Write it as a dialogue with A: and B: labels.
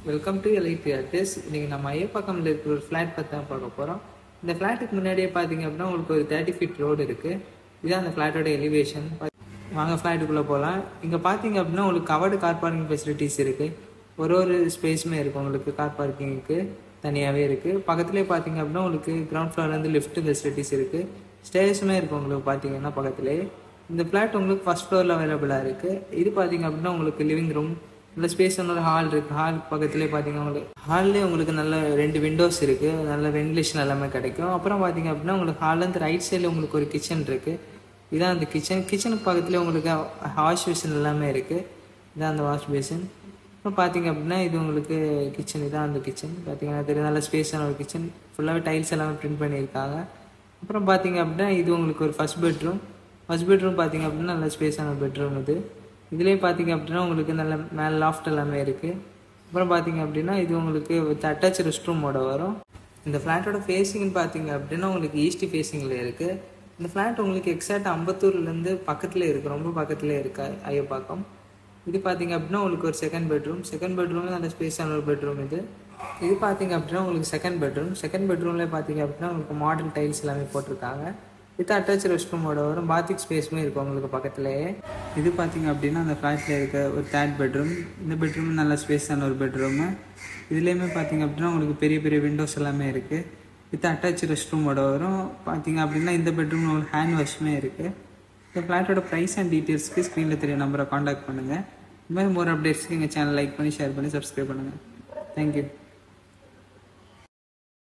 A: Welcome to elite realities. இன்றைக்கி நம்ம ஐயப்பாக்கம்ல இருக்கிற ஒரு ஃப்ளாட் பற்றி தான் பார்க்க போகிறோம். இந்த ஃப்ளாட்டுக்கு முன்னாடியே பார்த்தீங்க அப்படின்னா உங்களுக்கு ஒரு 30 ஃபீட் ரோடு இருக்குது. இதுதான் அந்த ஃப்ளாட்டோட எலிவேஷன். வாங்க ஃப்ளாட்டுக்குள்ளே போகலாம். இங்கே பார்த்தீங்க அப்படின்னா உங்களுக்கு கவர்டு கார் பார்க்கிங் ஃபெசிலிட்டிஸ் இருக்குது. ஒரு ஸ்பேஸுமே இருக்குது உங்களுக்கு கார் பார்க்கிங்க்கு தனியாகவே இருக்குது. பக்கத்துலேயே பார்த்தீங்க அப்படின்னா உங்களுக்கு கிரவுண்ட் ஃப்ளோர்லேருந்து லிஃப்ட் ஃபெசிலிட்டிஸ் இருக்குது. ஸ்டேர்ஸுமே இருக்குது உங்களுக்கு பார்த்தீங்கன்னா பக்கத்துலேயே. இந்த ஃப்ளாட் உங்களுக்கு ஃபஸ்ட் ஃப்ளோரில் அவைலபிளாக இருக்குது. இது பார்த்தீங்க அப்படின்னா உங்களுக்கு லிவிங் ரூம், நல்ல ஸ்பேஸ், ஒரு ஹால் இருக்குது. ஹால் பக்கத்துலேயே பார்த்தீங்கன்னா உங்களுக்கு ஹால்லேயே உங்களுக்கு நல்ல 2 விண்டோஸ் இருக்குது. நல்ல வென்டிலேஷன் எல்லாமே கிடைக்கும். அப்புறம் பார்த்தீங்க அப்படின்னா உங்களுக்கு ஹால்லேருந்து ரைட் சைடில் உங்களுக்கு ஒரு கிச்சன் இருக்குது. இதான் அந்த கிச்சனுக்கு பக்கத்துலேயே உங்களுக்கு வாஷ் பேசின் எல்லாமே இருக்குது. இதான் அந்த வாஷ் பேசின். அப்புறம் பார்த்தீங்க அப்படின்னா இது உங்களுக்கு கிச்சன். இதான் அந்த கிச்சன் பார்த்தீங்கன்னா தெரியும். நல்ல ஸ்பேஸான ஒரு கிச்சன். ஃபுல்லாகவே டைல்ஸ் எல்லாமே பிரிண்ட் பண்ணியிருக்காங்க. அப்புறம் பார்த்தீங்க அப்படின்னா இது உங்களுக்கு ஒரு ஃபஸ்ட் பெட்ரூம் பார்த்தீங்க அப்படின்னா நல்ல ஸ்பேஸான பெட்ரூம். இதுலேயே பார்த்தீங்க அப்படின்னா உங்களுக்கு நல்ல மேலே லாஃப்ட் எல்லாமே இருக்குது. அப்புறம் பார்த்தீங்க அப்படின்னா இது உங்களுக்கு வித் அட்டாச் ரெஸ்ட் ரூமோட வரும். இந்த ஃப்ளாட்டோட ஃபேஸிங்னு பார்த்தீங்க அப்படின்னா உங்களுக்கு ஈஸ்ட் ஃபேஸிங்கில் இருக்குது. இந்த ஃப்ளாட் உங்களுக்கு எக்ஸாக்ட் அம்பத்தூர்லேருந்து பக்கத்தில் இருக்குது, ரொம்ப பக்கத்தில் இருக்குது ஐயப்பாக்கம். இது பார்த்தீங்க அப்படின்னா உங்களுக்கு ஒரு செகண்ட் பெட்ரூம் நல்ல ஸ்பேஸான ஒரு பெட்ரூம். இது பார்த்தீங்க அப்படின்னா உங்களுக்கு செகண்ட் பெட்ரூம்லேயே பார்த்தீங்க அப்படின்னா உங்களுக்கு மாடல் டைல்ஸ் எல்லாமே போட்டிருக்காங்க. வித் அட்டாச் ரெஸ்ட் ரூமோட வரும். பாத்திக் ஸ்பேஸுமே இருக்கும் உங்களுக்கு பக்கத்துலேயே. இது பார்த்தீங்க அப்படின்னா அந்த ஃப்ளாட்டில் இருக்க ஒரு தேர்ட் பெட்ரூம். இந்த பெட்ரூம் நல்ல ஸ்பேஸான ஒரு பெட்ரூமு. இதுலேயுமே பார்த்தீங்க அப்படின்னா உங்களுக்கு பெரிய பெரிய விண்டோஸ் எல்லாமே இருக்குது. வித் அட்டாச் ரெஸ்ட் ரூமோட வரும். பார்த்தீங்க அப்படின்னா இந்த பெட்ரூமில் உங்களுக்கு ஹேண்ட் வாஷுமே இருக்குது. இந்த ஃப்ளாட்டோட ப்ரைஸ் அண்ட் டீட்டெயில்ஸ்க்கு ஸ்க்ரீனில் தெரிய நம்பரை காண்டாக்ட் பண்ணுங்கள். இந்த மாதிரி மோர் அப்டேட்ஸ்க்கு எங்கள் சேனல் லைக் பண்ணி, ஷேர் பண்ணி, சப்ஸ்கிரைப் பண்ணுங்கள். தேங்க்யூ.